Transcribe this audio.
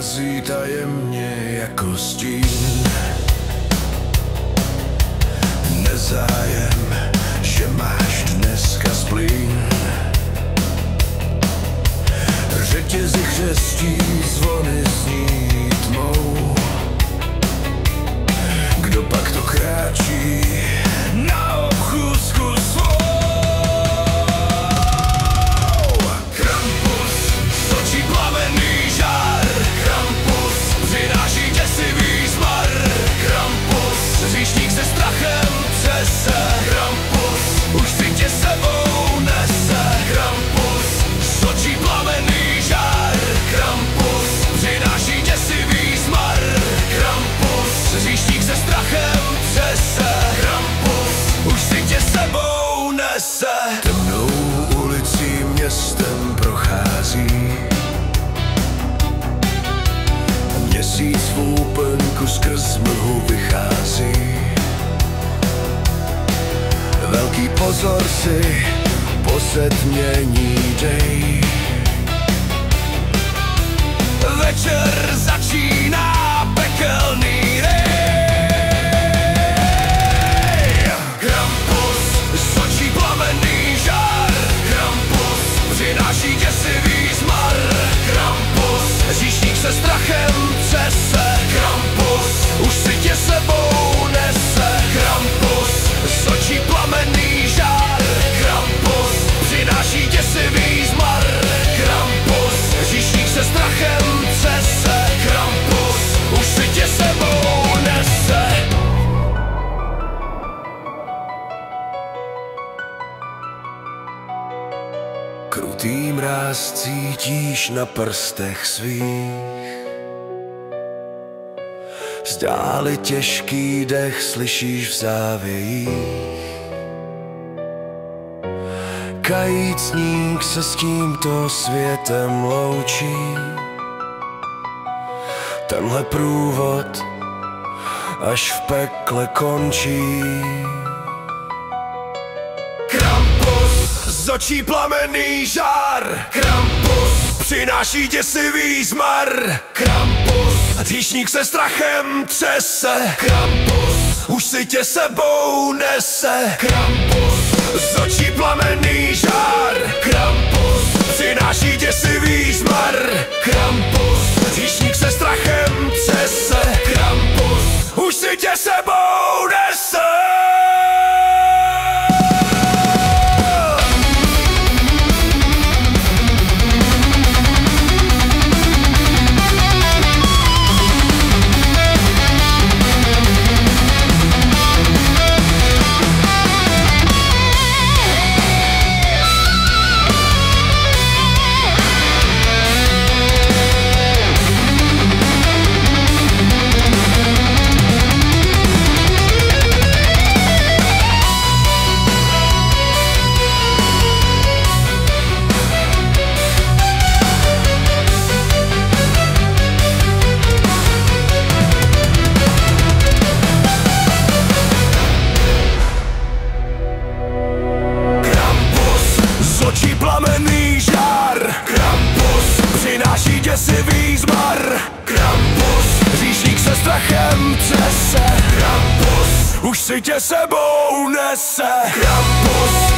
prochází tajemně jako stín. Nezájem, že máš dneska splín. Řetězy chřestí, zvony zní tmou. Kdo pak to kráčí na obchůzku svou? Krampus z očí plamenný žár. Krampus přináší děsivý zmar. Krampus, hříšník se strachem třese. Krampus už si tě sebou nese. Krampus z očí plamenný žár. Krampus přináší děsivý zmar. Krampus, hříšník se strachem třese. Krampus už si tě sebou nese. Temnou ulicí městem prochází. Měsíc v úplňku skrz mlhu vychází. Velký pozor si posetmění dej. Večer začíná pekelný rej. Krampus z očí plamenný žár. Krampus přináší děsivý zmar. Krampus, hříšník se strachem třese. Krampus už si tě sebou nese. Krampus z očí plamenný žár. Krampus přináší děsivý zmar. Krampus, hříšník se strachem třese. Krampus už si tě sebou nese. Krutý mráz cítíš na prstech svých. Zdáli těžký dech slyšíš v závějích. Kajícník se s tímto světem loučí. Tenhle průvod až v pekle končí. Krampus z očí plamenný žár. Krampus přináší děsivý zmar. Krampus, hříšník se strachem třese. Krampus už si tě sebou nese. Krampus z očí plamenný žár. Krampus přináší děsivý zmar. Krampus, hříšník se strachem třese. Krampus už si tě sebou nese. Plamenný žár. Krampus přináší děsivý zmar. Krampus, hříšník se strachem třese. Krampus už si tě sebou nese. Krampus